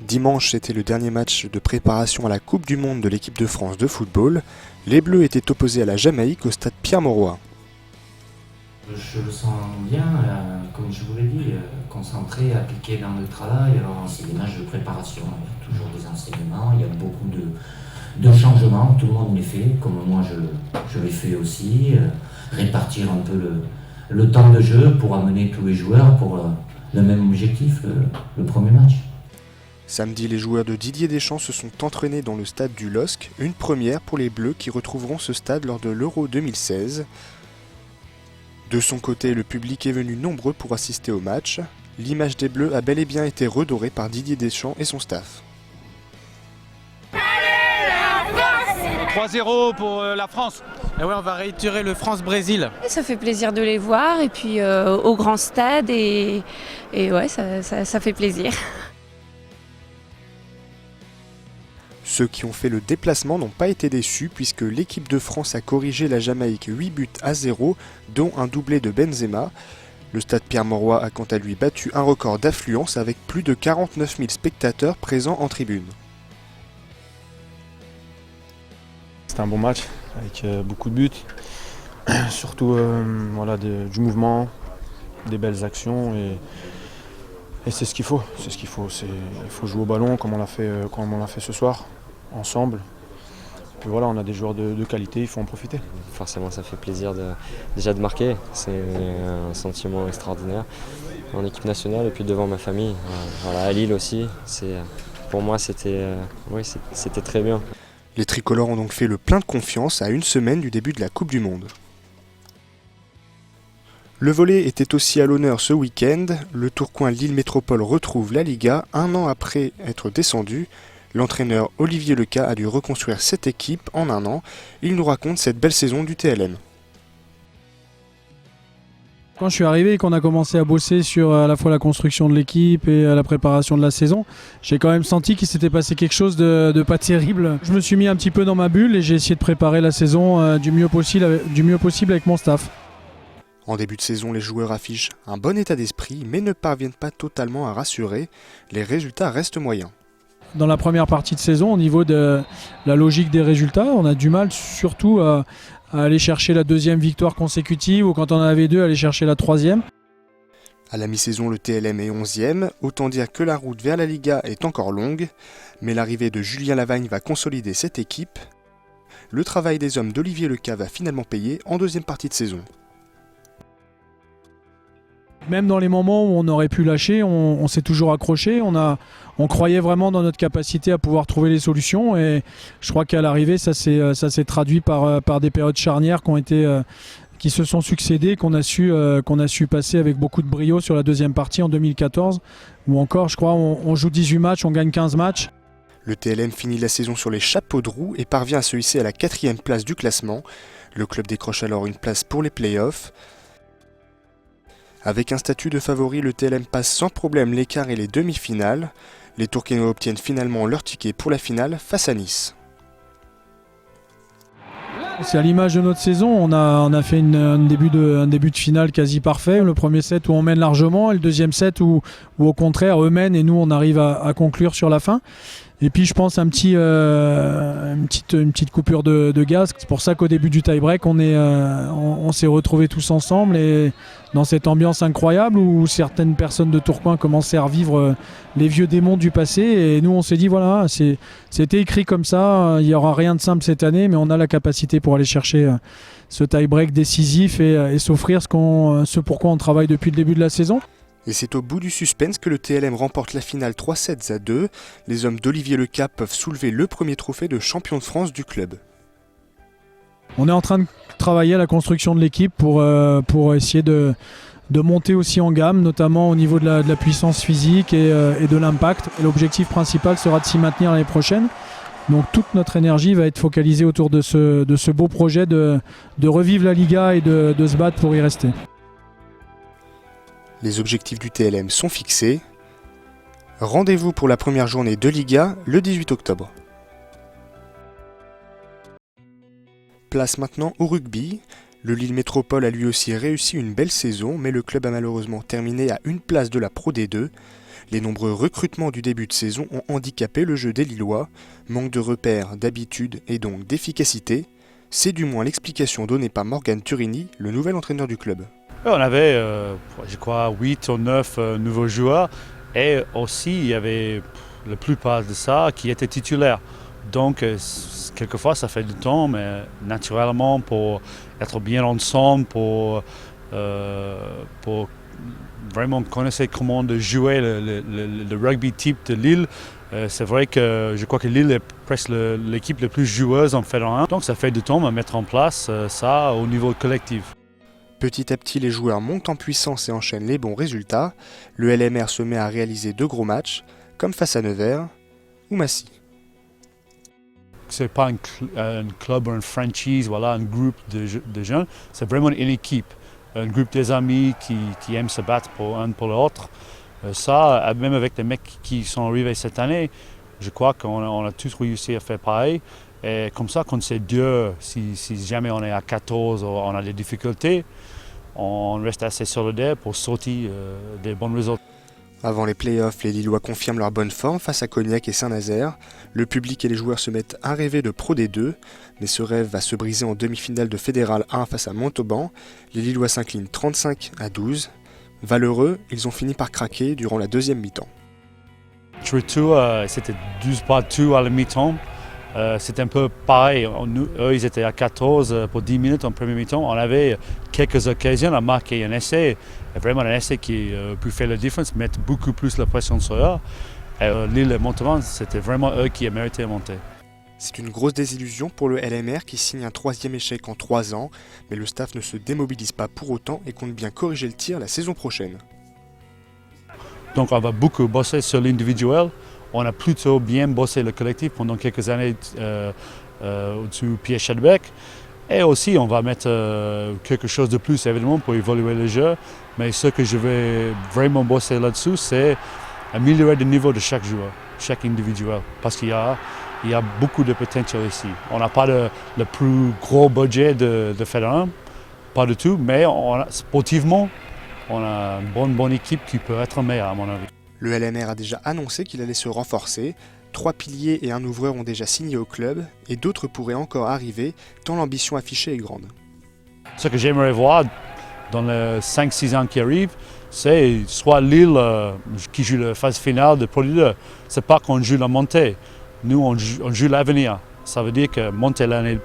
Dimanche, c'était le dernier match de préparation à la Coupe du Monde de l'équipe de France de football. Les Bleus étaient opposés à la Jamaïque au stade Pierre-Mauroy. Je le sens bien, comme je vous l'ai dit, concentré, appliqué dans le travail. Alors, c'est des matchs de préparation, il y a toujours des enseignements, il y a beaucoup de changements, tout le monde les fait, comme moi je les fais aussi. Répartir un peu le temps de jeu pour amener tous les joueurs pour le même objectif, le premier match. Samedi, les joueurs de Didier Deschamps se sont entraînés dans le stade du LOSC, une première pour les Bleus qui retrouveront ce stade lors de l'Euro 2016. De son côté, le public est venu nombreux pour assister au match. L'image des Bleus a bel et bien été redorée par Didier Deschamps et son staff. 3-0 pour la France. Et ouais, on va réitérer le France-Brésil. Ça fait plaisir de les voir et puis au grand stade et ouais, ça fait plaisir. Ceux qui ont fait le déplacement n'ont pas été déçus puisque l'équipe de France a corrigé la Jamaïque 8-0, dont un doublé de Benzema. Le stade Pierre-Mauroy a quant à lui battu un record d'affluence avec plus de 49 000 spectateurs présents en tribune. C'était un bon match avec beaucoup de buts, surtout du mouvement, des belles actions et c'est ce qu'il faut. Il faut jouer au ballon comme on l'a fait ce soir, ensemble. Puis voilà, on a des joueurs de qualité, il faut en profiter. Forcément, ça fait plaisir déjà de marquer. C'est un sentiment extraordinaire en équipe nationale et puis devant ma famille. Voilà, à Lille aussi. Pour moi, c'était très bien. Les tricolores ont donc fait le plein de confiance à une semaine du début de la Coupe du Monde. Le volley était aussi à l'honneur ce week-end. Le Tourcoing Lille Métropole retrouve la Liga un an après être descendu. L'entraîneur Olivier Leca a dû reconstruire cette équipe en un an. Il nous raconte cette belle saison du TLM. Quand je suis arrivé et qu'on a commencé à bosser sur à la fois la construction de l'équipe et la préparation de la saison, j'ai quand même senti qu'il s'était passé quelque chose de pas terrible. Je me suis mis un petit peu dans ma bulle et j'ai essayé de préparer la saison du mieux possible avec mon staff. En début de saison, les joueurs affichent un bon état d'esprit mais ne parviennent pas totalement à rassurer. Les résultats restent moyens. Dans la première partie de saison, au niveau de la logique des résultats, on a du mal surtout à aller chercher la deuxième victoire consécutive ou quand on en avait deux, aller chercher la troisième. À la mi-saison, le TLM est 11e, autant dire que la route vers la Liga est encore longue, mais l'arrivée de Julien Lavagne va consolider cette équipe. Le travail des hommes d'Olivier Leca va finalement payer en deuxième partie de saison. Même dans les moments où on aurait pu lâcher, on s'est toujours accroché. On croyait vraiment dans notre capacité à pouvoir trouver les solutions. Et je crois qu'à l'arrivée, ça s'est traduit par des périodes charnières qui se sont succédées, qu'on a su passer avec beaucoup de brio sur la deuxième partie en 2014. Ou encore, je crois, on joue 18 matchs, on gagne 15 matchs. Le TLM finit la saison sur les chapeaux de roue et parvient à se hisser à la 4e place du classement. Le club décroche alors une place pour les playoffs. Avec un statut de favori, le TLM passe sans problème les quarts et les demi-finales. Les Tourquenois obtiennent finalement leur ticket pour la finale face à Nice. C'est à l'image de notre saison, on a fait un début de finale quasi parfait. Le premier set où on mène largement et le deuxième set où au contraire eux mènent et nous on arrive à conclure sur la fin. Et puis je pense une petite coupure de gaz. C'est pour ça qu'au début du tie-break, on s'est retrouvés tous ensemble et dans cette ambiance incroyable où certaines personnes de Tourcoing commençaient à revivre les vieux démons du passé. Et nous, on s'est dit, voilà, c'était écrit comme ça, il n'y aura rien de simple cette année, mais on a la capacité pour aller chercher ce tie-break décisif et s'offrir ce pourquoi on travaille depuis le début de la saison. Et c'est au bout du suspense que le TLM remporte la finale 3-7-2. Les hommes d'Olivier Leca peuvent soulever le premier trophée de champion de France du club. On est en train de travailler à la construction de l'équipe pour essayer de monter aussi en gamme, notamment au niveau de la puissance physique et de l'impact. Et l'objectif principal sera de s'y maintenir l'année prochaine. Donc toute notre énergie va être focalisée autour de ce beau projet de revivre la Liga et de se battre pour y rester. Les objectifs du TLM sont fixés. Rendez-vous pour la première journée de Liga le 18 octobre. Place maintenant au rugby. Le Lille Métropole a lui aussi réussi une belle saison, mais le club a malheureusement terminé à une place de la Pro D2. Les nombreux recrutements du début de saison ont handicapé le jeu des Lillois, manque de repères, d'habitude et donc d'efficacité. C'est du moins l'explication donnée par Morgan Turini, le nouvel entraîneur du club. On avait, je crois, 8 ou 9 nouveaux joueurs et aussi il y avait la plupart de ça qui étaient titulaires. Donc quelquefois ça fait du temps, mais naturellement pour être bien ensemble, pour vraiment connaître comment de jouer le rugby type de Lille. C'est vrai que je crois que Lille est presque l'équipe la plus joueuse en Fédéral 1. Donc ça fait du temps à mettre en place ça au niveau collectif. Petit à petit, les joueurs montent en puissance et enchaînent les bons résultats. Le LMR se met à réaliser de gros matchs, comme face à Nevers ou Massy. Ce n'est pas un club ou une franchise, voilà, un groupe de jeunes, c'est vraiment une équipe. Un groupe des amis qui aiment se battre pour un pour l'autre. Ça, même avec les mecs qui sont arrivés cette année, je crois qu'on a tous réussi à faire pareil. Et comme ça, quand c'est dur, si jamais on est à 14 ou on a des difficultés, on reste assez solidaire pour sortir des bons résultats. Avant les playoffs, les Lillois confirment leur bonne forme face à Cognac et Saint-Nazaire. Le public et les joueurs se mettent à rêver de Pro D2, mais ce rêve va se briser en demi-finale de Fédéral 1 face à Montauban. Les Lillois s'inclinent 35-12. Valeureux, ils ont fini par craquer durant la deuxième mi-temps. C'était 12 partout à la mi-temps. C'était un peu pareil. Eux, ils étaient à 14 pour 10 minutes en premier mi-temps. On avait quelques occasions à marquer un essai. Vraiment un essai qui peut faire la différence, mettre beaucoup plus la pression sur eux. Lille et Montauban, c'était vraiment eux qui méritaient de monter. C'est une grosse désillusion pour le LMR qui signe un 3e échec en 3 ans, mais le staff ne se démobilise pas pour autant et compte bien corriger le tir la saison prochaine. Donc on va beaucoup bosser sur l'individuel. On a plutôt bien bossé le collectif pendant quelques années au-dessus de Pierre Chadbeck. Et aussi, on va mettre quelque chose de plus, évidemment, pour évoluer le jeu. Mais ce que je vais vraiment bosser là-dessus, c'est améliorer le niveau de chaque joueur, chaque individuel. Parce qu'il y a beaucoup de potentiel ici. On n'a pas le plus gros budget de Fédéral 1, pas du tout. Mais sportivement, on a une bonne équipe qui peut être meilleure, à mon avis. Le LMR a déjà annoncé qu'il allait se renforcer. 3 piliers et un ouvreur ont déjà signé au club et d'autres pourraient encore arriver tant l'ambition affichée est grande. Ce que j'aimerais voir dans les 5-6 ans qui arrivent, c'est soit Lille qui joue la phase finale de Pro D2. Ce n'est pas qu'on joue la montée. Nous, on joue l'avenir. Ça veut dire que monter l'année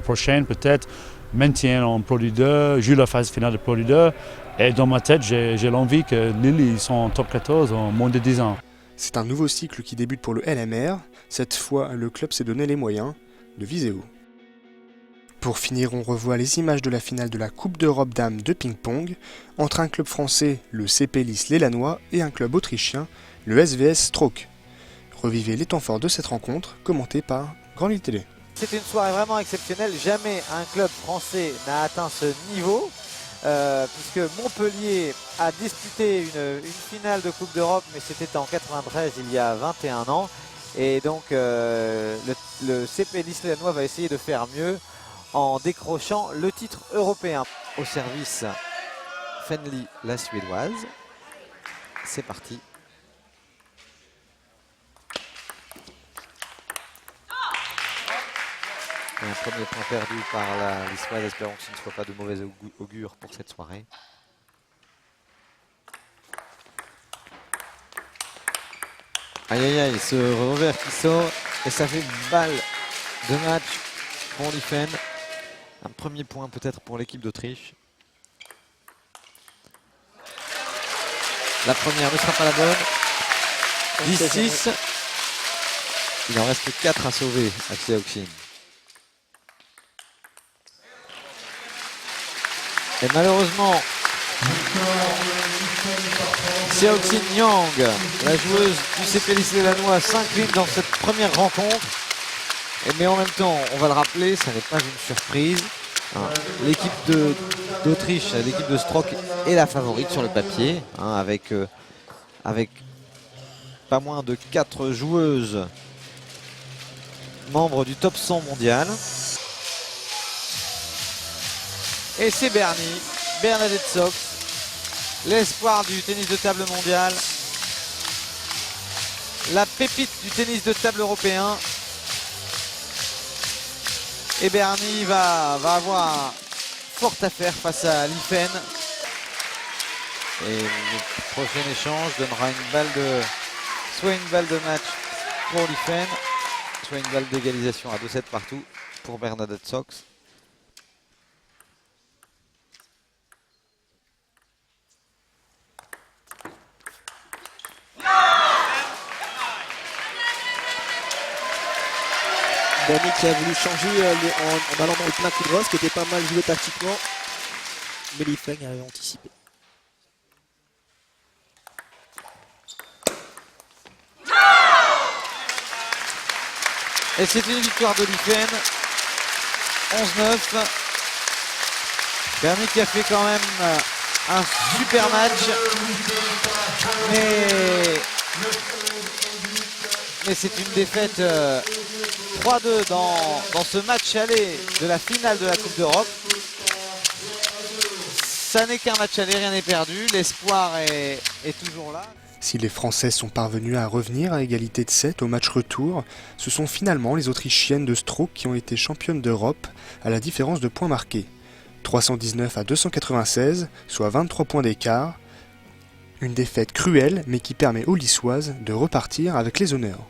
prochaine, peut-être, maintien en Pro D2, joue la phase finale de Pro D2. Et dans ma tête, j'ai l'envie que Lille ils sont en top 14 en moins de 10 ans. C'est un nouveau cycle qui débute pour le LMR. Cette fois, le club s'est donné les moyens de viser haut. Pour finir, on revoit les images de la finale de la Coupe d'Europe dames de ping-pong entre un club français, le CP Lys Lélanois, et un club autrichien, le SVS Stroke. Revivez les temps forts de cette rencontre, commentée par Grand Lille Télé. C'était une soirée vraiment exceptionnelle. Jamais un club français n'a atteint ce niveau. Puisque Montpellier a disputé une finale de Coupe d'Europe, mais c'était en 93, il y a 21 ans. Et donc le CP Lys Lélanois va essayer de faire mieux en décrochant le titre européen. Au service, Fenley, la Suédoise. C'est parti. Et un premier point perdu par la Lyssoise, espérons que ce ne soit pas de mauvais augure pour cette soirée. Aïe aïe aïe, ce revers qui sort et ça fait balle de match pour l'IFEN. Un premier point peut-être pour l'équipe d'Autriche. La première ne sera pas la bonne. 10-6. Il en reste 4 à sauver à Xiaoxin. Et malheureusement, Xiaoxin Yang, la joueuse du CP Lys Lélanois, s'incline dans cette première rencontre. Mais en même temps, on va le rappeler, ça n'est pas une surprise. L'équipe d'Autriche, l'équipe de Stroke est la favorite sur le papier, avec pas moins de 4 joueuses membres du top 100 mondial. Et c'est Bernadette Sox, l'espoir du tennis de table mondial, la pépite du tennis de table européen. Et Berny va avoir fort à faire face à Liffen. Et le prochain échange donnera soit une balle de match pour Liffen, soit une balle d'égalisation à 2-7 partout pour Bernadette Sox. Berny qui a voulu changer en allant dans le plein coup de droit, ce qui était pas mal joué tactiquement. Mais Liffen avait anticipé. Et c'est une victoire de Liffen. 11-9. Berny qui a fait quand même un super match. Mais c'est une défaite 3-2 dans ce match aller de la finale de la Coupe d'Europe. Ça n'est qu'un match aller, rien n'est perdu. L'espoir est toujours là. Si les Français sont parvenus à revenir à égalité de 7 au match retour, ce sont finalement les Autrichiennes de Stroke qui ont été championnes d'Europe à la différence de points marqués. 319 à 296, soit 23 points d'écart. Une défaite cruelle mais qui permet aux Lissoises de repartir avec les honneurs.